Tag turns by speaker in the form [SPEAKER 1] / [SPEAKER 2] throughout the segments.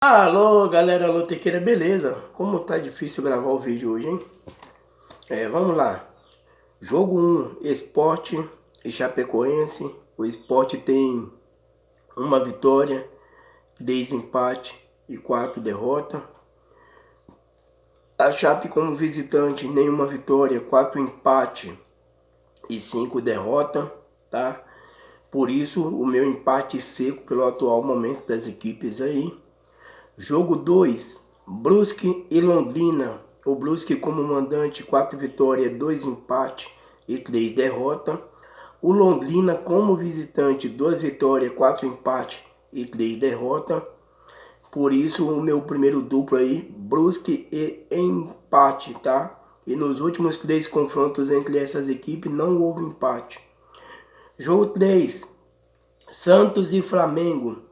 [SPEAKER 1] Alô, galera lotequeira, beleza? Como tá difícil gravar o vídeo hoje, hein? Vamos lá. Jogo 1, Sport e Chapecoense. O Sport tem uma vitória, 10 empate e 4 derrota. A Chape como visitante, nenhuma vitória, 4 empate e 5 derrota, tá? Por isso, o meu empate seco pelo atual momento das equipes aí. Jogo 2, Brusque e Londrina. O Brusque como mandante, 4 vitórias, 2 empates e 3 derrotas. O Londrina como visitante, 2 vitórias, 4 empates e 3 derrotas. Por isso o meu primeiro duplo aí, Brusque e empate, tá? E nos últimos 3 confrontos entre essas equipes não houve empate. Jogo 3, Santos e Flamengo.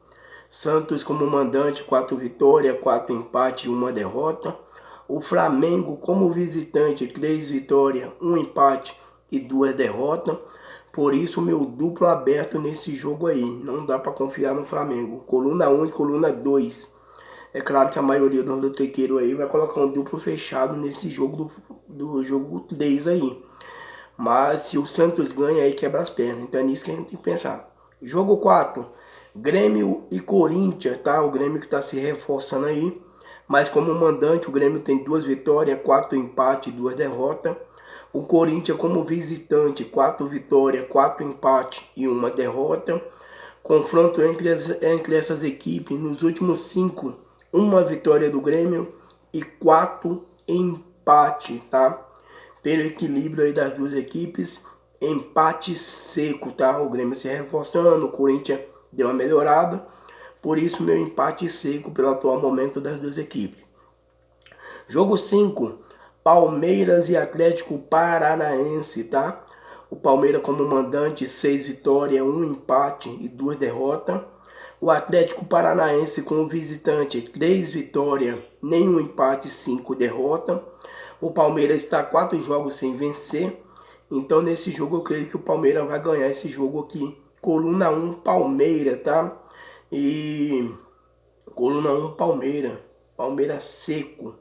[SPEAKER 1] Santos como mandante, 4 vitórias, 4 empates e 1 derrota. O Flamengo como visitante, 3 vitórias, 1 empate e 2 derrotas. Por isso meu duplo aberto nesse jogo aí. Não dá para confiar no Flamengo. Coluna 1 e coluna 2. É claro que a maioria dos lotequeiros aí vai colocar um duplo fechado nesse jogo do jogo 3 aí. Mas se o Santos ganha aí quebra as pernas. Então é nisso que a gente tem que pensar. Jogo 4. Grêmio e Corinthians, tá? O Grêmio que está se reforçando aí. Mas como mandante, o Grêmio tem 2 vitórias, 4 empates e 2 derrotas. O Corinthians como visitante, 4 vitórias, 4 empates e 1 derrota. Confronto entre essas equipes, nos últimos 5, 1 vitória do Grêmio e 4 empates, tá? Pelo equilíbrio aí das duas equipes, empate seco, tá? O Grêmio se reforçando, o Corinthians deu uma melhorada, por isso meu empate seco pelo atual momento das duas equipes. Jogo 5, Palmeiras e Atlético Paranaense, tá? O Palmeiras como mandante, 6 vitórias, 1 empate e 2 derrotas. O Atlético Paranaense como visitante, 3 vitórias, nenhum empate, 5 derrotas. O Palmeiras está 4 jogos sem vencer. Então nesse jogo eu creio que o Palmeiras vai ganhar esse jogo aqui. Coluna 1, Palmeiras, tá? E coluna 1, Palmeiras. Palmeiras seco.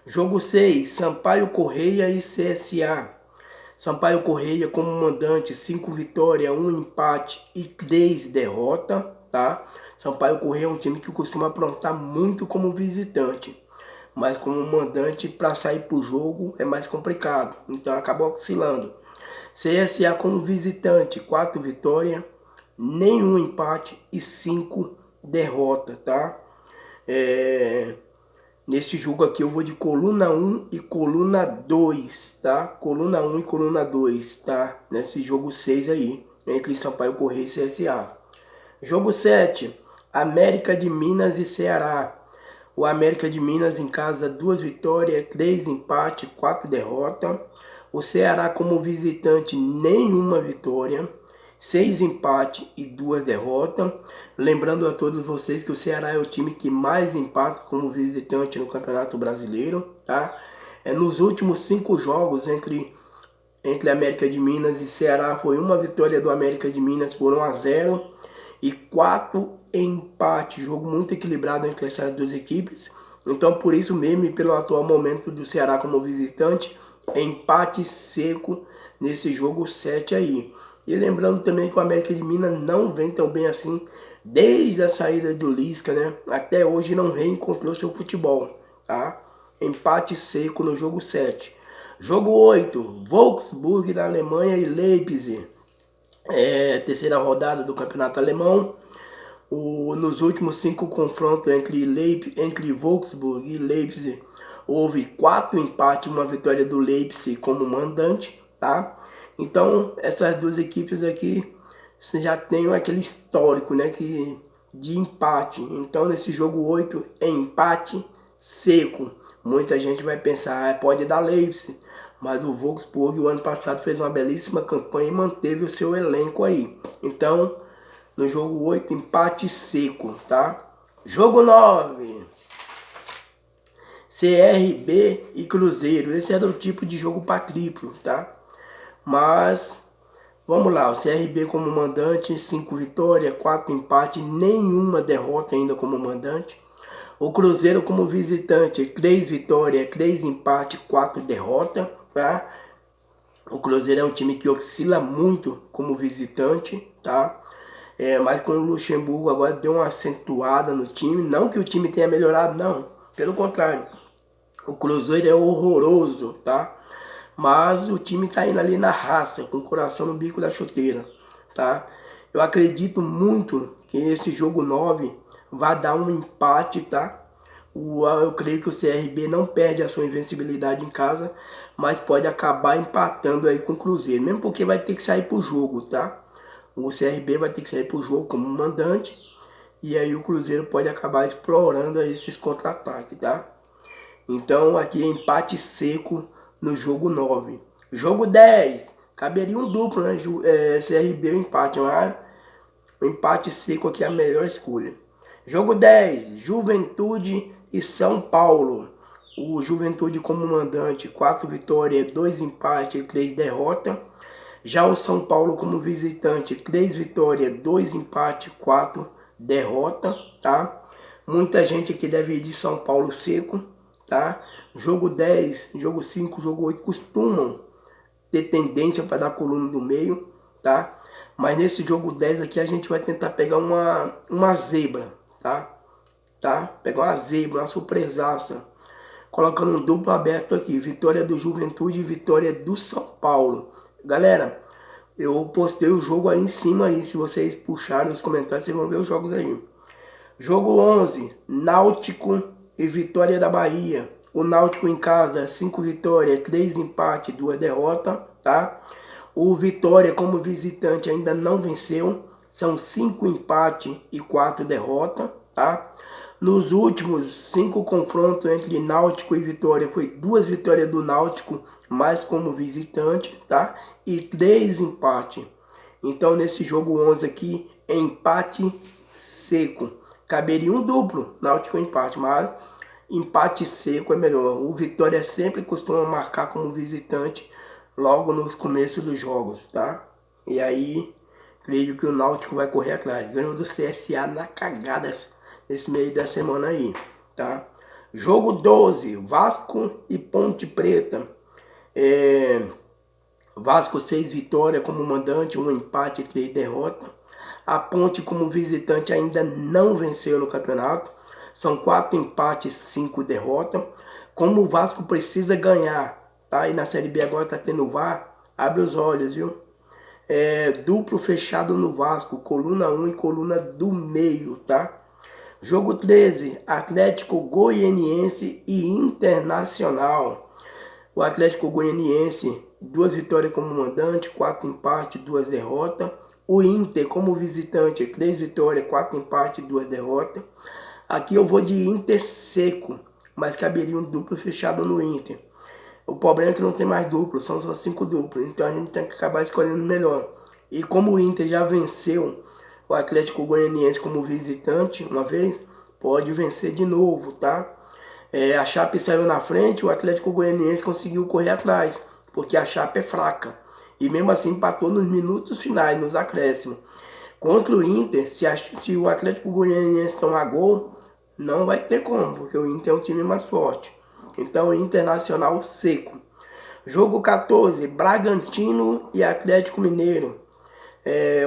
[SPEAKER 1] Jogo 6, Sampaio Correia e CSA. Sampaio Correia como mandante, 5 vitórias, 1 empate e 3 derrotas, tá? Sampaio Correia é um time que costuma aprontar muito como visitante, mas como mandante para sair para o jogo é mais complicado, então acabou oscilando. CSA como visitante, 4 vitórias, nenhum empate e 5 derrotas, tá? Nesse jogo aqui eu vou de coluna 1 e coluna 2, tá? Coluna 1 e coluna 2, tá? Nesse jogo 6 aí, entre Sampaio Correia e CSA. Jogo 7, América de Minas e Ceará. O América de Minas em casa, 2 vitórias, 3 empates, 4 derrotas. O Ceará como visitante, nenhuma vitória, 6 empates e 2 derrotas. Lembrando a todos vocês que o Ceará é o time que mais empata como visitante no Campeonato Brasileiro, tá? Nos últimos 5 jogos entre América de Minas e Ceará, foi 1 vitória do América de Minas por 1-0 e 4 empates. Jogo muito equilibrado entre essas duas equipes. Então, por isso mesmo, e pelo atual momento do Ceará como visitante, empate seco nesse jogo 7 aí. E lembrando também que o América de Minas não vem tão bem assim desde a saída do Lisca, né? Até hoje não reencontrou seu futebol, tá? Empate seco no jogo 7. Jogo 8, Wolfsburg da Alemanha e Leipzig. Terceira rodada do campeonato alemão. Nos últimos 5 confrontos entre Wolfsburg e Leipzig, houve 4 empates e 1 vitória do Leipzig como mandante, tá? Então, essas duas equipes aqui já tem aquele histórico, né, de empate. Então, nesse jogo 8 é empate seco. Muita gente vai pensar, pode dar Leipzig, mas o Wolfsburg o ano passado fez uma belíssima campanha e manteve o seu elenco aí. Então, no jogo 8, empate seco, tá? Jogo 9, CRB e Cruzeiro. Esse era o tipo de jogo para triplo, tá? Mas, vamos lá, o CRB como mandante, 5 vitórias, 4 empates, nenhuma derrota ainda como mandante. O Cruzeiro como visitante, 3 vitórias, 3 empates, 4 derrotas, tá? O Cruzeiro é um time que oscila muito como visitante, tá? Mas com o Luxemburgo agora deu uma acentuada no time. Não que o time tenha melhorado, não. Pelo contrário. O Cruzeiro é horroroso, tá? Mas o time tá indo ali na raça, com o coração no bico da chuteira, tá? Eu acredito muito que esse jogo 9 vai dar um empate, tá? Eu creio que o CRB não perde a sua invencibilidade em casa, mas pode acabar empatando aí com o Cruzeiro, mesmo porque vai ter que sair pro jogo, tá? O CRB vai ter que sair pro jogo como mandante, e aí o Cruzeiro pode acabar explorando aí esses contra-ataques, tá? Então aqui é empate seco no jogo 9. Jogo 10, caberia um duplo, né? CRB o empate, mas o empate seco aqui é a melhor escolha. Jogo 10, Juventude e São Paulo. O Juventude como mandante, 4 vitórias, 2 empates e 3 derrotas. Já o São Paulo como visitante, 3 vitórias, 2 empates, 4 derrotas, tá? Muita gente aqui deve ir de São Paulo seco, tá? Jogo 10, jogo 5, jogo 8 costumam ter tendência para dar coluna do meio, tá? Mas nesse jogo 10 aqui a gente vai tentar pegar uma zebra, tá? Pegar uma zebra, uma surpresaça. Colocando um duplo aberto aqui, vitória do Juventude e vitória do São Paulo. Galera, eu postei o jogo aí em cima aí, se vocês puxarem os comentários, vocês vão ver os jogos aí. Jogo 11, Náutico e Vitória da Bahia. O Náutico em casa, 5 vitórias, 3 empates, 2 derrotas, tá? O Vitória como visitante ainda não venceu, são 5 empates e 4 derrotas, tá? Nos últimos 5 confrontos entre Náutico e Vitória, foi 2 vitórias do Náutico, mas como visitante, tá? E 3 empates. Então nesse jogo 11 aqui, é empate seco. Caberia um duplo, Náutico empate, mas empate seco é melhor. O Vitória sempre costuma marcar como visitante logo nos começos dos jogos, tá? E aí, creio que o Náutico vai correr atrás. Ganhou do CSA na cagada nesse meio da semana aí, tá? Jogo 12, Vasco e Ponte Preta. Vasco 6 vitórias como mandante, 1 empate e 3 derrotas. A Ponte como visitante ainda não venceu no campeonato. São 4 empates e 5 derrotas. Como o Vasco precisa ganhar, tá? E na Série B agora tá tendo VAR, abre os olhos, viu? Duplo fechado no Vasco, coluna 1 e coluna do meio, tá? Jogo 13, Atlético Goianiense e Internacional. O Atlético Goianiense, 2 vitórias como mandante, 4 empates, 2 derrotas. O Inter como visitante, 3 vitórias, 4 empates, 2 derrotas. Aqui eu vou de Inter seco, mas caberia um duplo fechado no Inter. O problema é que não tem mais duplo, são só 5 duplos, então a gente tem que acabar escolhendo melhor. E como o Inter já venceu o Atlético Goianiense como visitante uma vez, pode vencer de novo, tá? A Chape saiu na frente, o Atlético Goianiense conseguiu correr atrás, porque a Chape é fraca. E mesmo assim empatou nos minutos finais, nos acréscimos. Contra o Inter, se o Atlético Goianiense tomar gol, não vai ter como, porque o Inter é um time mais forte. Então, Internacional seco. Jogo 14, Bragantino e Atlético Mineiro.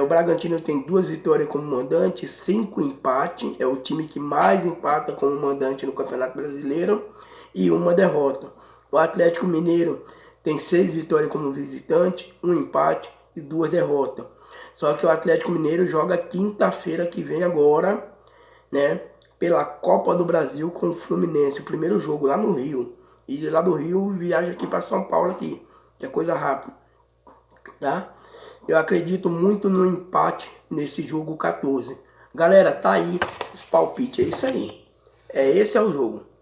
[SPEAKER 1] O Bragantino tem 2 vitórias como mandante, 5 empates. É o time que mais empata como mandante no Campeonato Brasileiro e 1 derrota. O Atlético Mineiro tem 6 vitórias como visitante, 1 empate e 2 derrotas. Só que o Atlético Mineiro joga quinta-feira que vem agora, né? Pela Copa do Brasil com o Fluminense. O primeiro jogo lá no Rio. E de lá do Rio viaja aqui para São Paulo aqui. Que é coisa rápida, tá? Eu acredito muito no empate nesse jogo 14. Galera, tá aí esse palpite, é isso aí. Esse é o jogo.